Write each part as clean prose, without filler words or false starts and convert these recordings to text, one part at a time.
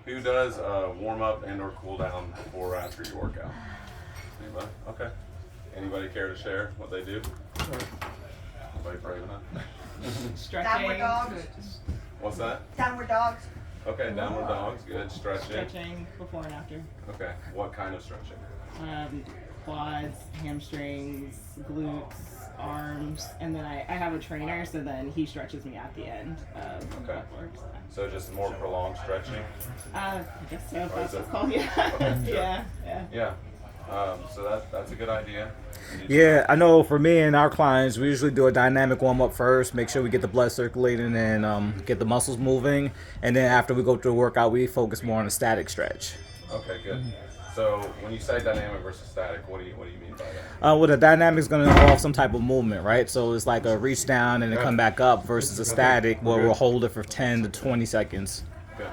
Who does warm up and or cool down before or after your workout? Anybody? Okay. Anybody care to share what they do? Anybody brave enough? Stretching. Downward dogs. What's that? Downward dogs. Okay, downward dogs. Good. Stretching. Stretching before and after. Okay. What kind of stretching? Quads, hamstrings, glutes, arms, and then I have a trainer, so then he stretches me at the end of Okay. what works. So just more prolonged stretching? I guess so. If Or that's is what's it- called. Yeah. Okay, sure. Yeah. Yeah. So that's a good idea. Yeah, I know for me and our clients, we usually do a dynamic warm up first, make sure we get the blood circulating and get the muscles moving. And then after we go through the workout, we focus more on the static stretch. Okay, good. So when you say dynamic versus static, what do you mean by that? Well, the dynamic is going to involve some type of movement, right? So it's like a reach down and then come back up versus a static where we'll hold it for 10 to 20 seconds. Good.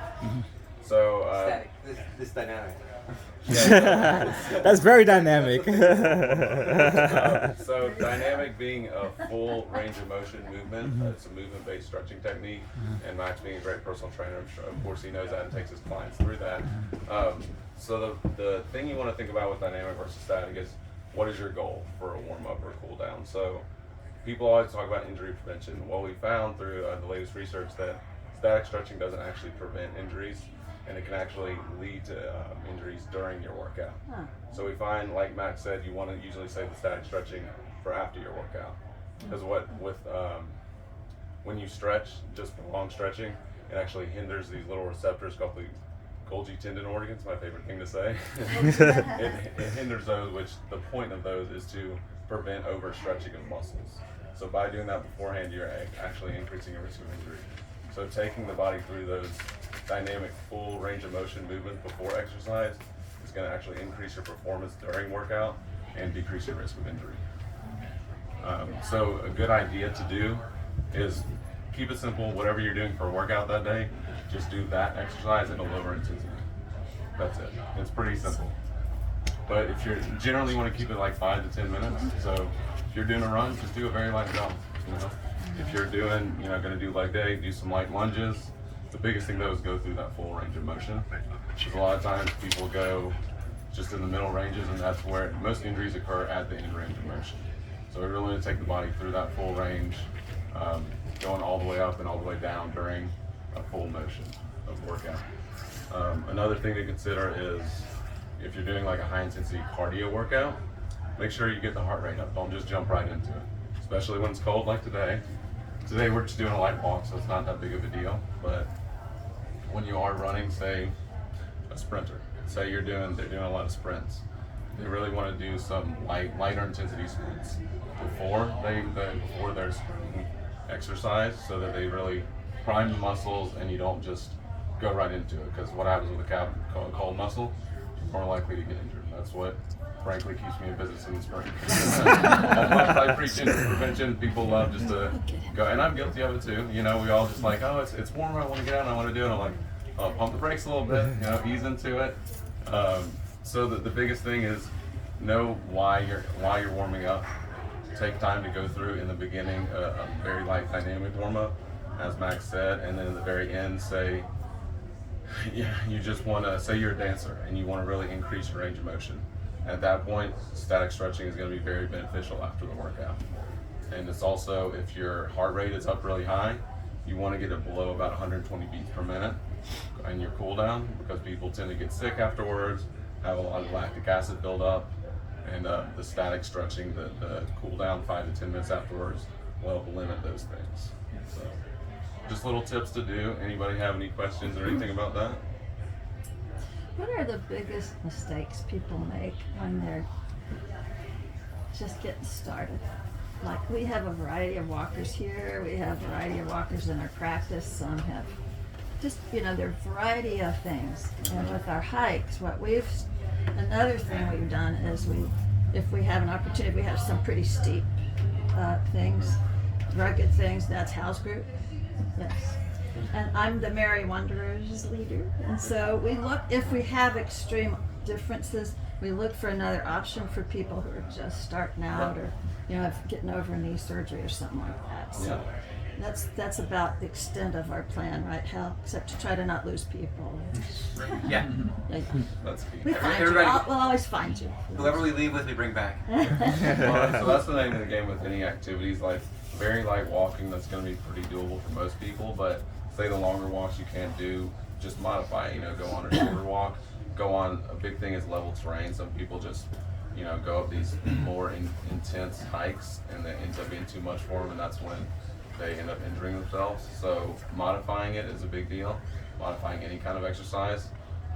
So Static. This dynamic. That's very dynamic. so dynamic being a full range of motion movement. It's a movement-based stretching technique, and Max being a great personal trainer, of course he knows that and takes his clients through that. So the thing you want to think about with dynamic versus static is what is your goal for a warm-up or cool down. So people always talk about injury prevention. Well, we found through the latest research that static stretching doesn't actually prevent injuries, and it can actually lead to injuries during your workout. So we find, like Max said, you want to usually say the static stretching for after your workout, because when you stretch, just prolonged stretching, it actually hinders these little receptors called the Golgi tendon organs. My favorite thing to say. it hinders those, which the point of those is to prevent overstretching of muscles. So by doing that beforehand, you're actually increasing your risk of injury. So taking the body through those dynamic full range of motion movements before exercise is going to actually increase your performance during workout and decrease your risk of injury. So a good idea to do is keep it simple. Whatever you're doing for a workout that day, just do that exercise at a lower intensity. That's it. It's pretty simple. But if you're generally want to keep it like 5 to 10 minutes. So if you're doing a run, just do a very light jump. If you're doing, going to do leg day, do some light lunges. The biggest thing though is go through that full range of motion. Because a lot of times people go just in the middle ranges, and that's where most injuries occur, at the end range of motion. So we really want to take the body through that full range, going all the way up and all the way down during a full motion of workout. Another thing to consider is if you're doing like a high intensity cardio workout, make sure you get the heart rate up. Don't just jump right into it, especially when it's cold like today. Today we're just doing a light walk, so it's not that big of a deal. But when you are running, say a sprinter, say they're doing a lot of sprints, they really want to do some lighter intensity sprints before their exercise, so that they really prime the muscles and you don't just go right into it. Because what happens with a cold muscle, you're more likely to get injured. That's what frankly keeps me in business in the spring. As much as I preach injury prevention, people love just to go, and I'm guilty of it too. We all just like, oh, it's warm, I want to get out, and I want to do it. I'm like, oh, pump the brakes a little bit, ease into it. So the biggest thing is know why you're warming up. Take time to go through in the beginning a very light dynamic warm up, as Max said, and then at the very end say, you just want to say you're a dancer and you want to really increase your range of motion. At that point, static stretching is going to be very beneficial after the workout. And it's also, if your heart rate is up really high, you want to get it below about 120 beats per minute in your cool down, because people tend to get sick afterwards, have a lot of lactic acid build up, and the static stretching, the cool down 5 to 10 minutes afterwards will help limit those things. So just little tips to do. Anybody have any questions or anything about that? What are the biggest mistakes people make when they're just getting started? Like, we have a variety of walkers here, we have a variety of walkers in our practice, some have just, there are a variety of things. And with our hikes, another thing we've done is if we have an opportunity, we have some pretty steep things, rugged things, that's house group, yes. And I'm the Merry Wanderers leader. And so we look, if we have extreme differences, we look for another option for people who are just starting out, or, getting over knee surgery or something like that. So That's about the extent of our plan, right, Hal? Except to try to not lose people. Yeah. Yeah. That's key. We find you. Everybody- We'll always find you. Whoever we leave with, we bring back. Well, so that's the name of the game with any activities, like very light walking. That's going to be pretty doable for most people. But say the longer walks you can't do, just modify it. You know, go on a shorter walk. Go on. A big thing is level terrain. Some people just, you know, go up these more intense hikes, and it ends up being too much for them, and that's when they end up injuring themselves. So modifying it is a big deal. Modifying any kind of exercise,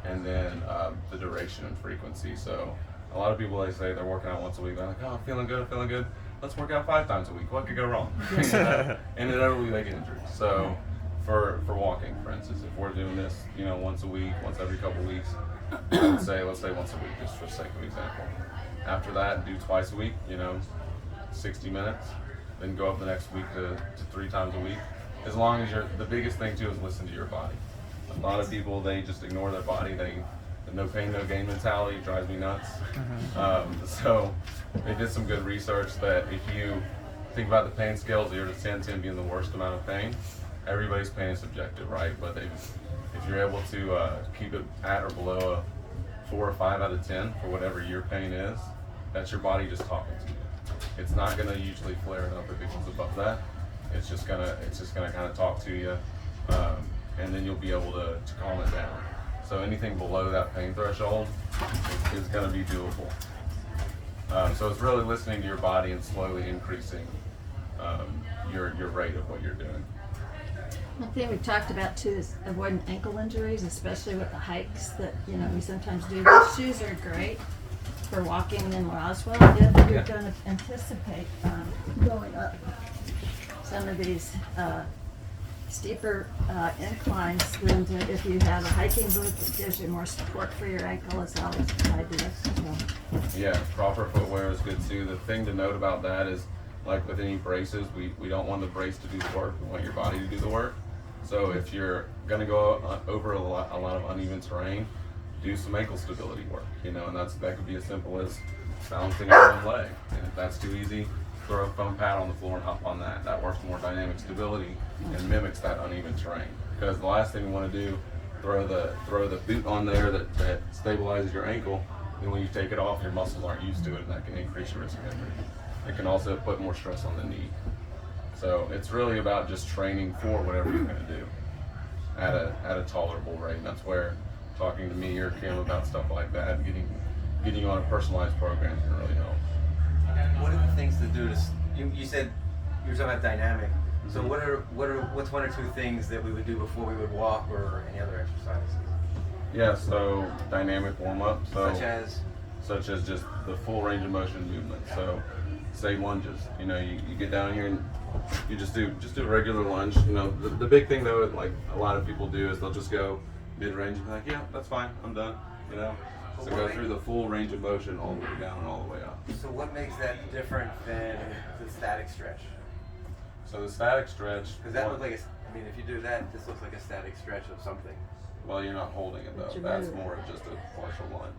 and then the duration and frequency. So a lot of people, they say they're working out once a week. They're like, oh, I'm feeling good. Let's work out 5 times a week. What could go wrong? And inevitably they get injured. So for walking, for instance, if we're doing this, you know, once a week, once every couple weeks, let's say once a week, just for sake of example. After that, do twice a week, you know, 60 minutes. Then go up the next week to 3 times a week. As long as the biggest thing too is listen to your body. A lot of people, they just ignore their body. The no pain, no gain mentality drives me nuts. So they did some good research that if you think about the pain scale, 0 to 10 being the worst amount of pain, everybody's pain is subjective, right? But if you're able to keep it at or below a 4 or 5 out of 10 for whatever your pain is, that's your body just talking to you. It's not gonna usually flare it up if it goes above that. It's just gonna kind of talk to you, and then you'll be able to calm it down. So anything below that pain threshold is gonna be doable. So it's really listening to your body and slowly increasing your rate of what you're doing. One thing we talked about too is avoiding ankle injuries, especially with the hikes that we sometimes do. These shoes are great for walking in Roswell if you're going to anticipate going up some of these steeper inclines. Then if you have a hiking boot that gives you more support for your ankle, it's always a good idea. So, Yeah, proper footwear is good too. The thing to note about that is, like with any braces, we don't want the brace to do the work. We want your body to do the work. So if you're gonna go over a lot of uneven terrain, do some ankle stability work, and that could be as simple as balancing on one leg. And if that's too easy, throw a foam pad on the floor and hop on that. That works more dynamic stability and mimics that uneven terrain. Because the last thing we want to do, throw the boot on there that stabilizes your ankle, and when you take it off, your muscles aren't used to it, and that can increase your risk of injury. It can also put more stress on the knee. So it's really about just training for whatever you're going to do at a tolerable rate. And that's where talking to me or Kim about stuff like that, getting on a personalized program can really help. What are the things to do you said you were talking about dynamic. So what's 1 or 2 things that we would do before we would walk or any other exercises? Yeah, so dynamic warm up. So Such as just the full range of motion movement. So say lunges. You get down here and you just do a regular lunge. The big thing though, like a lot of people do, is they'll just go mid-range and be like, yeah, that's fine, I'm done. So go through the full range of motion all the way down and all the way up. So what makes that different than the static stretch? So the static stretch, Because that looks like if you do that, this looks like a static stretch of something. well, you're not holding it though. That's more of just a partial lunge.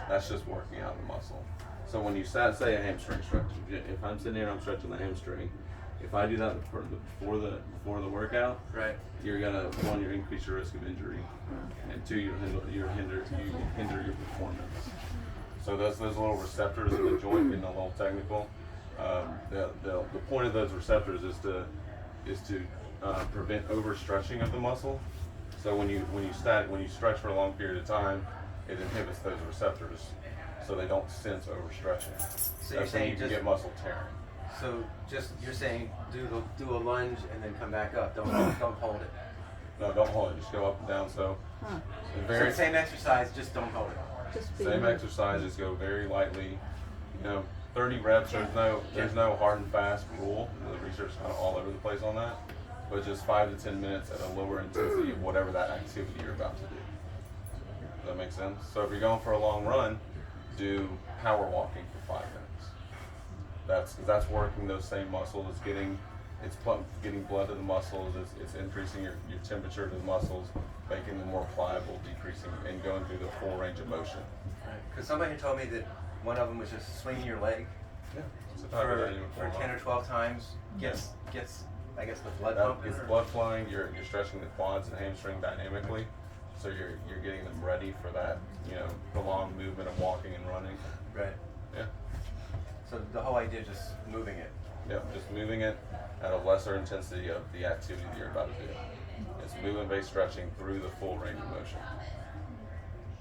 That's just working out the muscle. So when you say a hamstring stretch, if I'm sitting here and I'm stretching the hamstring, if I do that before the workout, Right. you're gonna, 1, you increase your risk of injury, and 2, you hinder your performance. So those little receptors in the joint, getting a little technical. The point of those receptors is to prevent overstretching of the muscle. So when you stretch for a long period of time, it inhibits those receptors, so they don't sense overstretching. So you're That's when saying you can just get muscle tearing. So you're saying do a lunge and then come back up. Don't hold it. No, don't hold it. Just go up and down. So Huh. very Same exercise, just don't hold it. Just be same exercise. Just go very lightly. 30 reps. There's no hard and fast rule. The research is kind of all over the place on that. But just 5 to 10 minutes at a lower intensity of whatever that activity you're about to do. Does that make sense? So if you're going for a long run, do power walking for 5 minutes. That's working those same muscles. It's getting blood to the muscles. It's increasing your temperature to the muscles, making them more pliable, decreasing, and going through the full range of motion. Because somebody told me that one of them was just swinging your leg Yeah. So for 10 or 12 times gets I guess the blood That pump is is blood flowing. You're stretching the quads and hamstring dynamically, so you're getting them ready for that, you know, prolonged movement of walking and running. right. Yeah. So the whole idea is just moving it. Yep, just moving it at a lesser intensity of the activity that you're about to do. It's movement-based stretching through the full range of motion.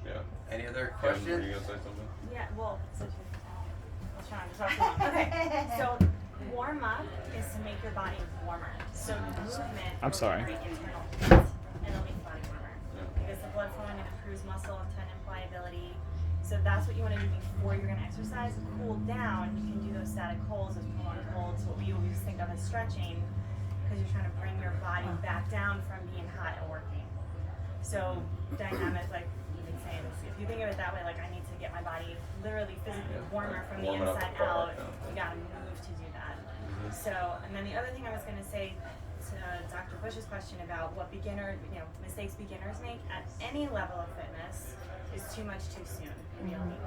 Yeah. Any other Kevin, were questions? you gonna say something? Yeah, well, I'll try to talk too long. Okay, so warm up is to make your body warmer. So movement I'm will sorry. generate internal heat, and it'll make the body warmer. Yeah. Because the blood flowing improves muscle and tendon pliability. So that's what you want to do before you're going to exercise. Cool down, you can do those static holds, those prolonged holds, what we always think of as stretching, because you're trying to bring your body back down from being hot and working. So dynamic, like you've been saying, if you think of it that way, like I need to get my body literally physically warmer from the Warm it up inside the car, out, yeah. you gotta move to do that. So, and then the other thing I was gonna say to Dr. Bush's question about what mistakes beginners make at any level of fitness is too much too soon, really.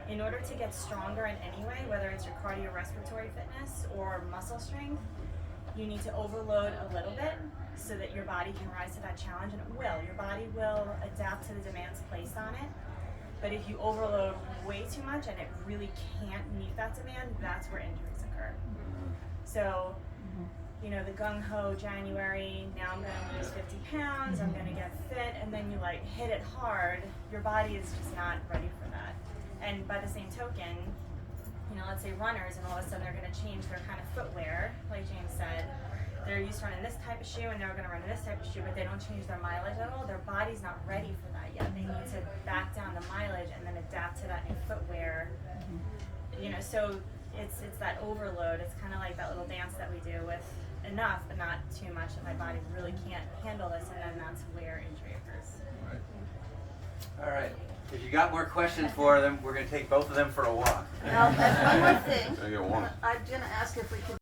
In order to get stronger in any way, whether it's your cardiorespiratory fitness or muscle strength, you need to overload a little bit so that your body can rise to that challenge, and it will. Your body will adapt to the demands placed on it. But if you overload way too much and it really can't meet that demand, that's where injuries occur. So, you know, the gung-ho January, now I'm gonna lose 50 pounds, I'm gonna get fit, and then you like hit it hard, your body is just not ready for that. And by the same token, you know, let's say runners, and all of a sudden they're gonna change their kind of footwear, like James said. They're used to running this type of shoe and they're gonna run this type of shoe, but they don't change their mileage at all. Their body's not ready for that yet. They need to back down the mileage and then adapt to that new footwear. You know, so it's that overload. It's kind of like that little dance that we do with enough, but not too much, that my body really can't handle this, and then that's where injury occurs. All right. If you got more questions for them, we're going to take both of them for a walk. Now, and one more thing. Gotta get warm. I'm gonna ask if we could